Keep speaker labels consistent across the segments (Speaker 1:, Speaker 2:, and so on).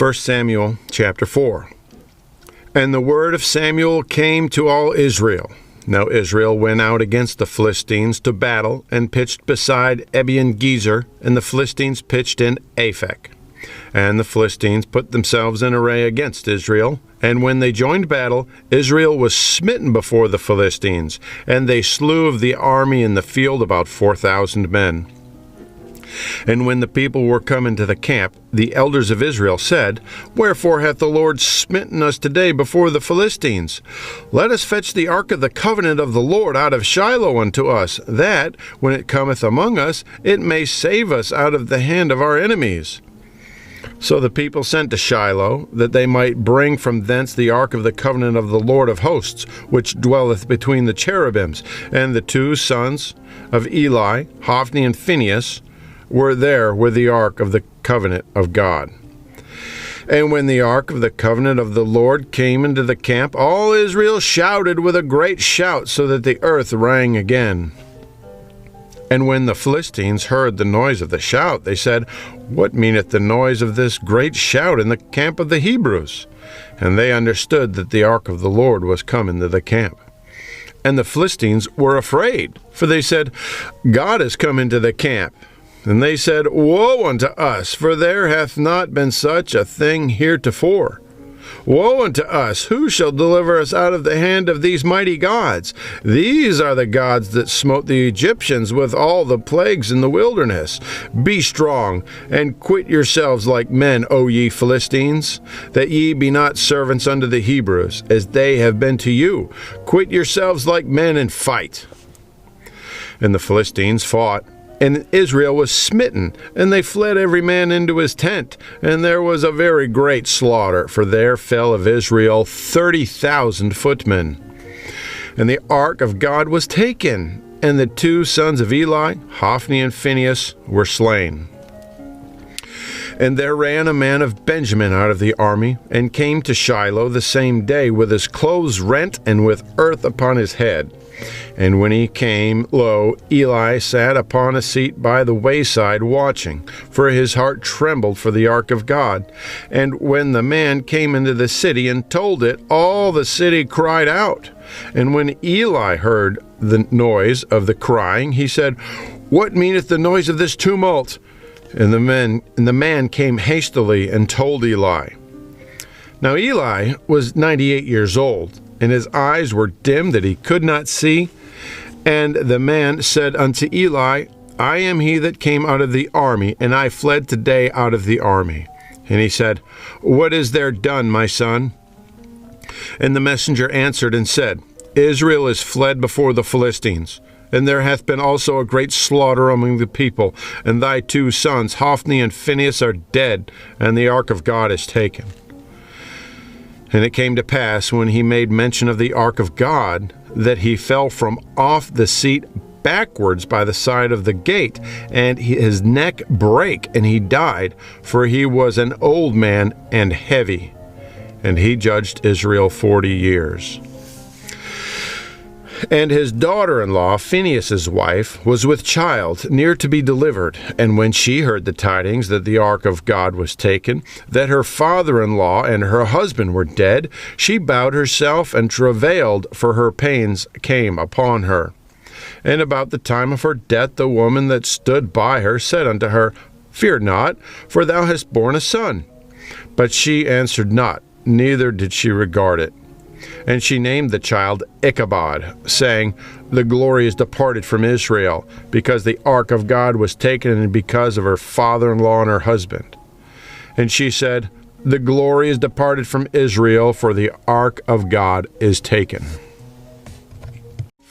Speaker 1: 1 Samuel chapter 4. And the word of Samuel came to all Israel. Now Israel went out against the Philistines to battle, and pitched beside Ebenezer, and the Philistines pitched in Aphek. And the Philistines put themselves in array against Israel. And when they joined battle, Israel was smitten before the Philistines, and they slew of the army in the field about 4,000 men. And when the people were come into the camp, the elders of Israel said, Wherefore hath the Lord smitten us today before the Philistines? Let us fetch the ark of the covenant of the Lord out of Shiloh unto us, that, when it cometh among us, it may save us out of the hand of our enemies. So the people sent to Shiloh, that they might bring from thence the ark of the covenant of the Lord of hosts, which dwelleth between the cherubims. And the two sons of Eli, Hophni and Phinehas, were there with the ark of the covenant of God. And when the ark of the covenant of the Lord came into the camp, all Israel shouted with a great shout, so that the earth rang again. And when the Philistines heard the noise of the shout, they said, What meaneth the noise of this great shout in the camp of the Hebrews? And they understood that the ark of the Lord was come into the camp. And the Philistines were afraid, for they said, God is come into the camp. And they said, Woe unto us, for there hath not been such a thing heretofore. Woe unto us, who shall deliver us out of the hand of these mighty gods? These are the gods that smote the Egyptians with all the plagues in the wilderness. Be strong, and quit yourselves like men, O ye Philistines, that ye be not servants unto the Hebrews, as they have been to you. Quit yourselves like men, and fight. And the Philistines fought. And Israel was smitten, and they fled every man into his tent. And there was a very great slaughter, for there fell of Israel 30,000 footmen. And the ark of God was taken, and the two sons of Eli, Hophni and Phinehas, were slain. And there ran a man of Benjamin out of the army, and came to Shiloh the same day, with his clothes rent, and with earth upon his head. And when he came, lo, Eli sat upon a seat by the wayside watching, for his heart trembled for the ark of God. And when the man came into the city and told it, all the city cried out. And when Eli heard the noise of the crying, he said, What meaneth the noise of this tumult? And the man came hastily and told Eli. Now Eli was 98 years old, and his eyes were dim that he could not see. And the man said unto Eli, I am he that came out of the army, and I fled today out of the army. And he said, What is there done, my son? And the messenger answered and said, Israel is fled before the Philistines, and there hath been also a great slaughter among the people, and thy two sons, Hophni and Phinehas, are dead, and the ark of God is taken. And it came to pass, when he made mention of the ark of God, that he fell from off the seat backwards by the side of the gate, and his neck brake, and he died, for he was an old man and heavy. And he judged Israel 40 years. And his daughter-in-law, Phinehas' wife, was with child, near to be delivered. And when she heard the tidings that the ark of God was taken, that her father-in-law and her husband were dead, she bowed herself and travailed, for her pains came upon her. And about the time of her death, the woman that stood by her said unto her, Fear not, for thou hast borne a son. But she answered not, neither did she regard it. And she named the child Ichabod, saying, The glory is departed from Israel, because the ark of God was taken, and because of her father-in-law and her husband. And she said, The glory is departed from Israel, for the ark of God is taken.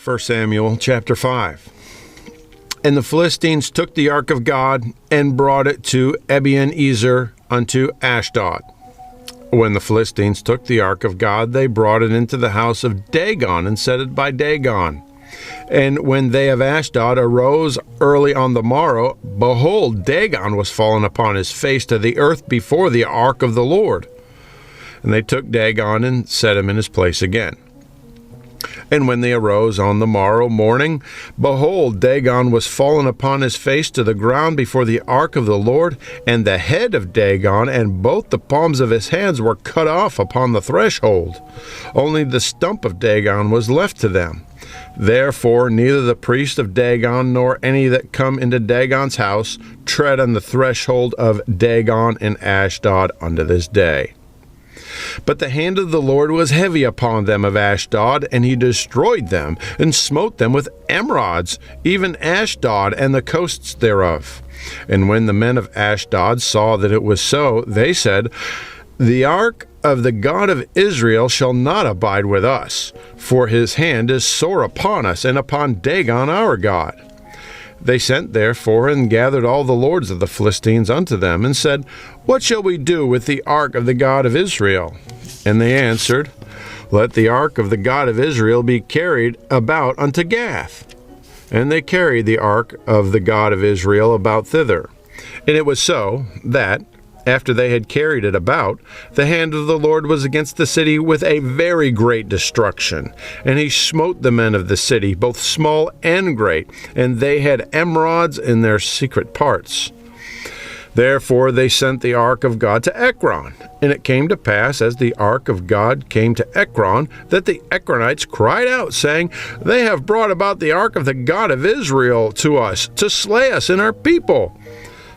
Speaker 1: 1 Samuel chapter 5. And the Philistines took the ark of God, and brought it to Ebenezer unto Ashdod. When the Philistines took the ark of God, they brought it into the house of Dagon, and set it by Dagon. And when they of Ashdod arose early on the morrow, behold, Dagon was fallen upon his face to the earth before the ark of the Lord. And they took Dagon, and set him in his place again. And when they arose on the morrow morning, behold, Dagon was fallen upon his face to the ground before the ark of the Lord, and the head of Dagon and both the palms of his hands were cut off upon the threshold. Only the stump of Dagon was left to them. Therefore neither the priest of Dagon nor any that come into Dagon's house tread on the threshold of Dagon in Ashdod unto this day. But the hand of the Lord was heavy upon them of Ashdod, and he destroyed them, and smote them with emerods, even Ashdod and the coasts thereof. And when the men of Ashdod saw that it was so, they said, The ark of the God of Israel shall not abide with us, for his hand is sore upon us, and upon Dagon our God. They sent therefore and gathered all the lords of the Philistines unto them, and said, What shall we do with the ark of the God of Israel? And they answered, Let the ark of the God of Israel be carried about unto Gath. And they carried the ark of the God of Israel about thither. And it was so, that, after they had carried it about, the hand of the Lord was against the city with a very great destruction. And he smote the men of the city, both small and great, and they had emerods in their secret parts. Therefore they sent the ark of God to Ekron. And it came to pass, as the ark of God came to Ekron, that the Ekronites cried out, saying, They have brought about the ark of the God of Israel to us, to slay us and our people.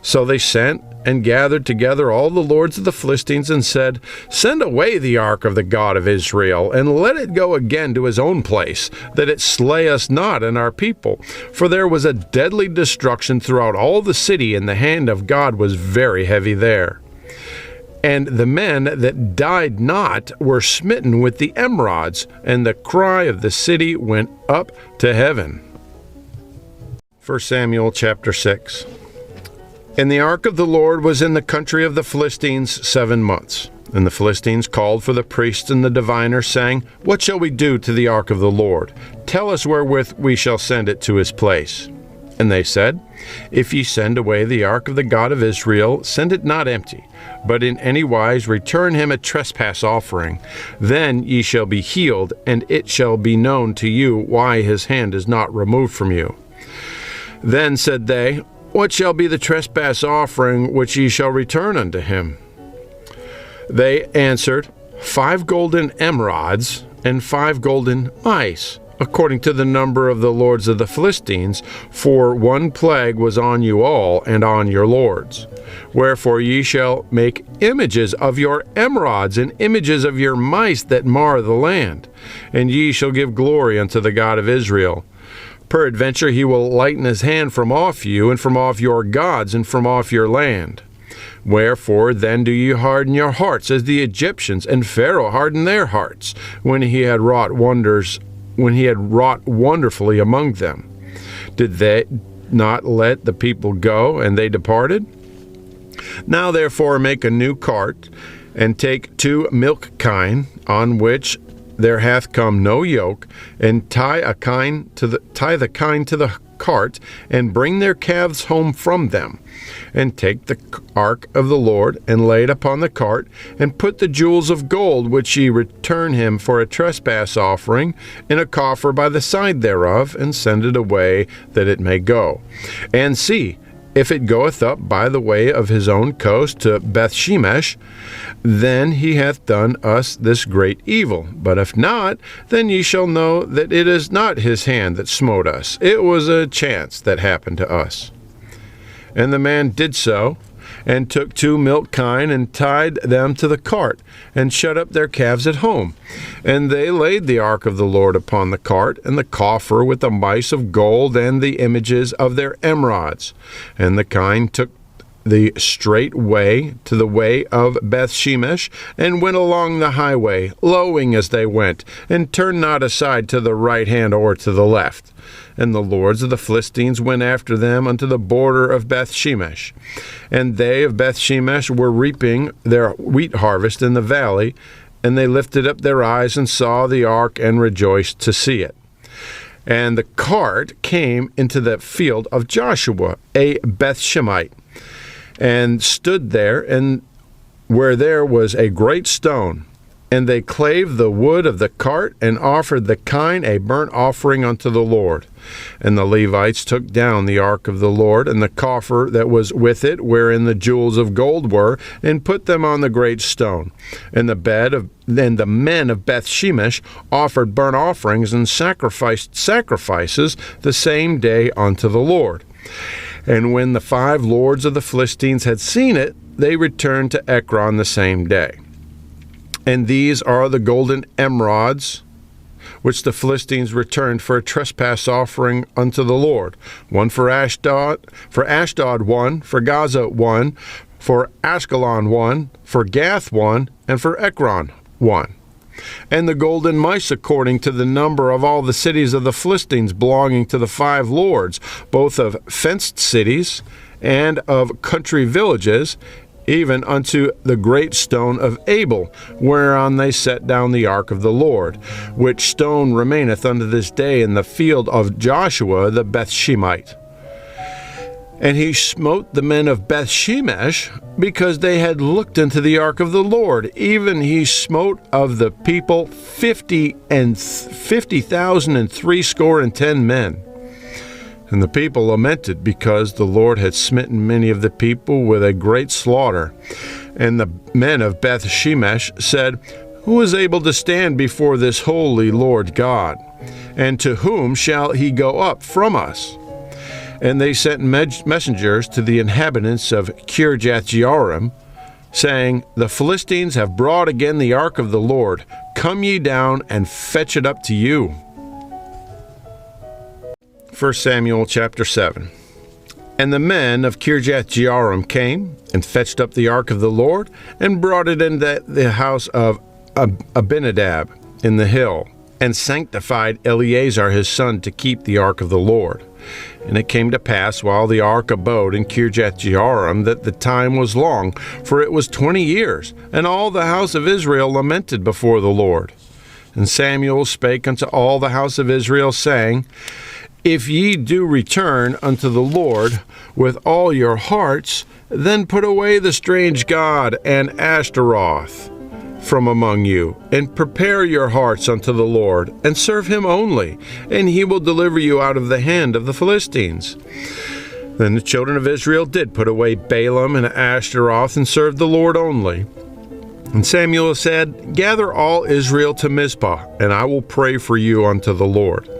Speaker 1: So they sent and gathered together all the lords of the Philistines, and said, Send away the ark of the God of Israel, and let it go again to his own place, that it slay us not and our people. For there was a deadly destruction throughout all the city, and the hand of God was very heavy there. And the men that died not were smitten with the emerods, and the cry of the city went up to heaven. 1 Samuel chapter 6. And the ark of the Lord was in the country of the Philistines 7 months. And the Philistines called for the priests and the diviners, saying, What shall we do to the ark of the Lord? Tell us wherewith we shall send it to his place. And they said, If ye send away the ark of the God of Israel, send it not empty, but in any wise return him a trespass offering. Then ye shall be healed, and it shall be known to you why his hand is not removed from you. Then said they, What shall be the trespass offering which ye shall return unto him? They answered, 5 golden emerods and 5 golden mice, according to the number of the lords of the Philistines, for one plague was on you all and on your lords. Wherefore ye shall make images of your emerods and images of your mice that mar the land, and ye shall give glory unto the God of Israel. Peradventure he will lighten his hand from off you, and from off your gods, and from off your land. Wherefore then do ye harden your hearts, as the Egyptians and Pharaoh hardened their hearts, when he had wrought wonderfully among them? Did they not let the people go, and they departed? Now therefore make a new cart, and take 2 milk kine, on which there hath come no yoke, and tie the kine to the cart, and bring their calves home from them. And take the ark of the Lord, and lay it upon the cart, and put the jewels of gold which ye return him for a trespass offering in a coffer by the side thereof, and send it away that it may go. And see, if it goeth up by the way of his own coast to Bethshemesh, then he hath done us this great evil. But if not, then ye shall know that it is not his hand that smote us. It was a chance that happened to us. And the man did so, and took 2 milk kine, and tied them to the cart, and shut up their calves at home. And they laid the ark of the Lord upon the cart, and the coffer with the mice of gold, and the images of their emerods. And the kine took the straight way to the way of Bethshemesh, and went along the highway, lowing as they went, and turned not aside to the right hand or to the left. And the lords of the Philistines went after them unto the border of Bethshemesh. And they of Bethshemesh were reaping their wheat harvest in the valley, and they lifted up their eyes and saw the ark, and rejoiced to see it. And the cart came into the field of Joshua, a Bethshemite, and stood there, and where there was a great stone. And they clave the wood of the cart, and offered the kine a burnt offering unto the Lord. And the Levites took down the ark of the Lord, and the coffer that was with it, wherein the jewels of gold were, and put them on the great stone. And the men of Beth Shemesh offered burnt offerings and sacrificed sacrifices the same day unto the Lord. And when the 5 lords of the Philistines had seen it, they returned to Ekron the same day. And these are the golden emerods, which the Philistines returned for a trespass offering unto the Lord. One for Ashdod 1, for Gaza 1, for Ashkelon 1, for Gath 1, and for Ekron 1. And the golden mice according to the number of all the cities of the Philistines belonging to the 5 lords, both of fenced cities and of country villages, even unto the great stone of Abel, whereon they set down the ark of the Lord, which stone remaineth unto this day in the field of Joshua the Bethshemite. And he smote the men of Beth Shemesh, because they had looked into the ark of the Lord. Even he smote of the people 50,000 and threescore men. And the people lamented, because the Lord had smitten many of the people with a great slaughter. And the men of Beth Shemesh said, Who is able to stand before this holy Lord God? And to whom shall he go up from us? And they sent messengers to the inhabitants of Kirjath-jearim, saying, The Philistines have brought again the ark of the Lord. Come ye down and fetch it up to you. 1 Samuel chapter 7. And the men of Kirjath-jearim came and fetched up the ark of the Lord, and brought it into the house of Abinadab in the hill, and sanctified Eleazar his son to keep the ark of the Lord. And it came to pass, while the ark abode in Kirjath-jearim, that the time was long, for it was 20 years, and all the house of Israel lamented before the Lord. And Samuel spake unto all the house of Israel, saying, If ye do return unto the Lord with all your hearts, then put away the strange god and Ashtaroth from among you, and prepare your hearts unto the Lord, and serve him only, and he will deliver you out of the hand of the Philistines. Then the children of Israel did put away Balaam and Ashtaroth, and served the Lord only. And Samuel said, Gather all Israel to Mizpah, and I will pray for you unto the Lord.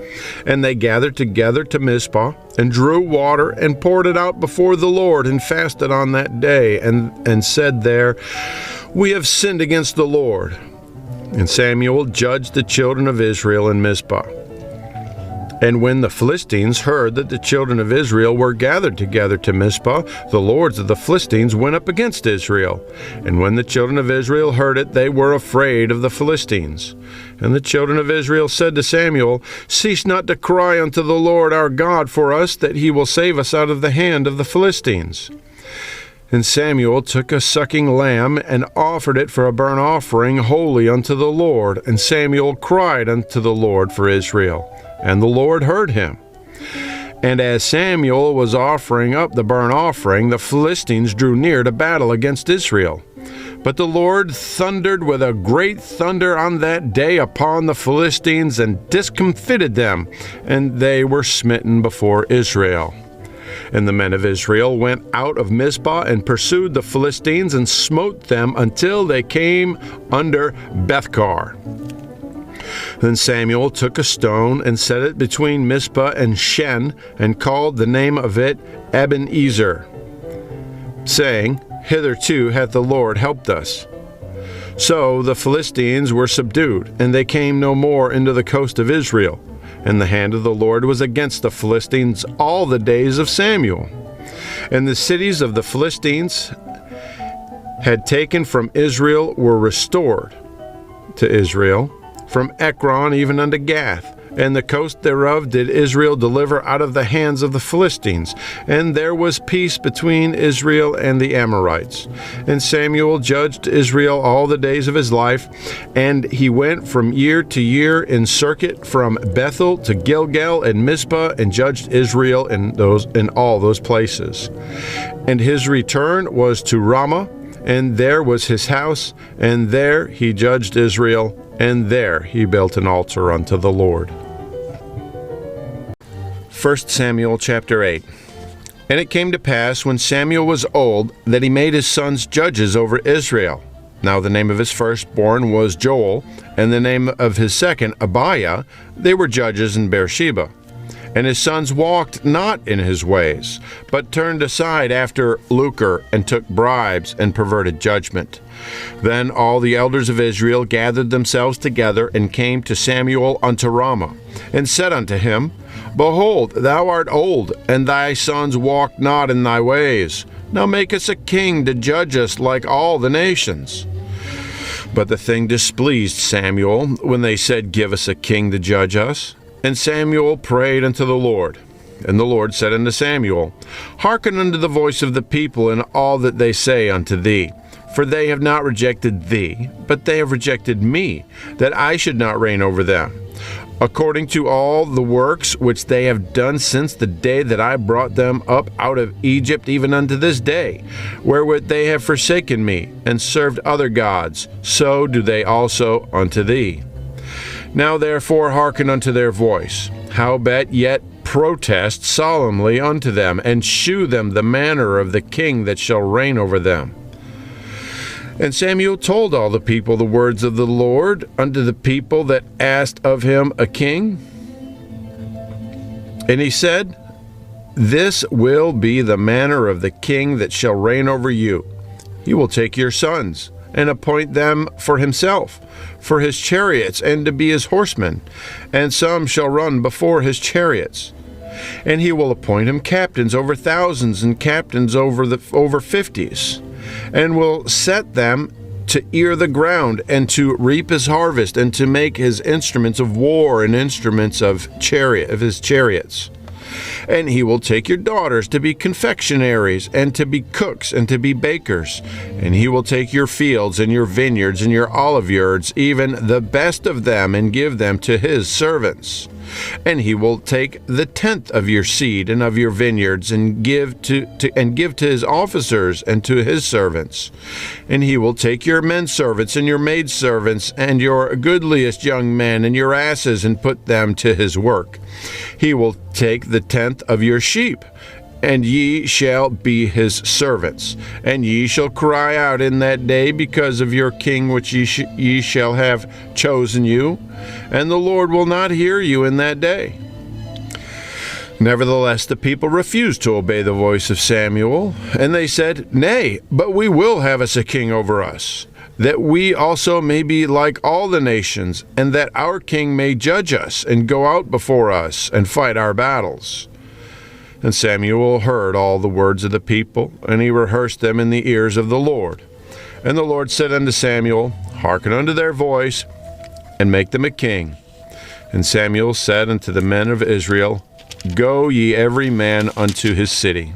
Speaker 1: And they gathered together to Mizpah, and drew water, and poured it out before the Lord, and fasted on that day, and said there, We have sinned against the Lord. And Samuel judged the children of Israel in Mizpah. And when the Philistines heard that the children of Israel were gathered together to Mizpah, the lords of the Philistines went up against Israel. And when the children of Israel heard it, they were afraid of the Philistines. And the children of Israel said to Samuel, Cease not to cry unto the Lord our God for us, that he will save us out of the hand of the Philistines. And Samuel took a sucking lamb, and offered it for a burnt offering holy unto the Lord. And Samuel cried unto the Lord for Israel. And the Lord heard him. And as Samuel was offering up the burnt offering, the Philistines drew near to battle against Israel. But the Lord thundered with a great thunder on that day upon the Philistines, and discomfited them, and they were smitten before Israel. And the men of Israel went out of Mizpah, and pursued the Philistines, and smote them until they came under Bethkar. Then Samuel took a stone, and set it between Mizpah and Shen, and called the name of it Ebenezer, saying, Hitherto hath the Lord helped us. So the Philistines were subdued, and they came no more into the coast of Israel. And the hand of the Lord was against the Philistines all the days of Samuel. And the cities of the Philistines had taken from Israel were restored to Israel, from Ekron even unto Gath. And the coast thereof did Israel deliver out of the hands of the Philistines. And there was peace between Israel and the Amorites. And Samuel judged Israel all the days of his life, and he went from year to year in circuit from Bethel to Gilgal and Mizpah, and judged Israel in all those places. And his return was to Ramah, and there was his house, and there he judged Israel, and there he built an altar unto the Lord. 1 Samuel chapter 8. And it came to pass, when Samuel was old, that he made his sons judges over Israel. Now the name of his firstborn was Joel, and the name of his second Abiah. They were judges in Beersheba. And his sons walked not in his ways, but turned aside after lucre, and took bribes, and perverted judgment. Then all the elders of Israel gathered themselves together, and came to Samuel unto Ramah, and said unto him, Behold, thou art old, and thy sons walk not in thy ways. Now make us a king to judge us like all the nations. But the thing displeased Samuel, when they said, Give us a king to judge us. And Samuel prayed unto the Lord. And the Lord said unto Samuel, Hearken unto the voice of the people in all that they say unto thee. For they have not rejected thee, but they have rejected me, that I should not reign over them. According to all the works which they have done since the day that I brought them up out of Egypt, even unto this day, wherewith they have forsaken me, and served other gods, so do they also unto thee. Now therefore hearken unto their voice, howbeit yet protest solemnly unto them, and shew them the manner of the king that shall reign over them. And Samuel told all the people the words of the Lord unto the people that asked of him a king. And he said, This will be the manner of the king that shall reign over you. He will take your sons, and appoint them for himself, for his chariots, and to be his horsemen, and some shall run before his chariots. And he will appoint him captains over thousands, and captains over fifties, and will set them to ear the ground, and to reap his harvest, and to make his instruments of war and instruments of his chariots. And he will take your daughters to be confectionaries, and to be cooks, and to be bakers. And he will take your fields, and your vineyards, and your oliveyards, even the best of them, and give them to his servants. And he will take the tenth of your seed and of your vineyards, and give to his officers and to his servants. And he will take your men servants and your maid servants, and your goodliest young men, and your asses, and put them to his work. He will take the tenth of your sheep, and ye shall be his servants. And ye shall cry out in that day because of your king which ye shall have chosen you, and the Lord will not hear you in that day. Nevertheless, the people refused to obey the voice of Samuel, and they said, Nay, but we will have us a king over us, that we also may be like all the nations, and that our king may judge us, and go out before us, and fight our battles. And Samuel heard all the words of the people, and he rehearsed them in the ears of the Lord. And the Lord said unto Samuel, Hearken unto their voice, and make them a king. And Samuel said unto the men of Israel, Go ye every man unto his city.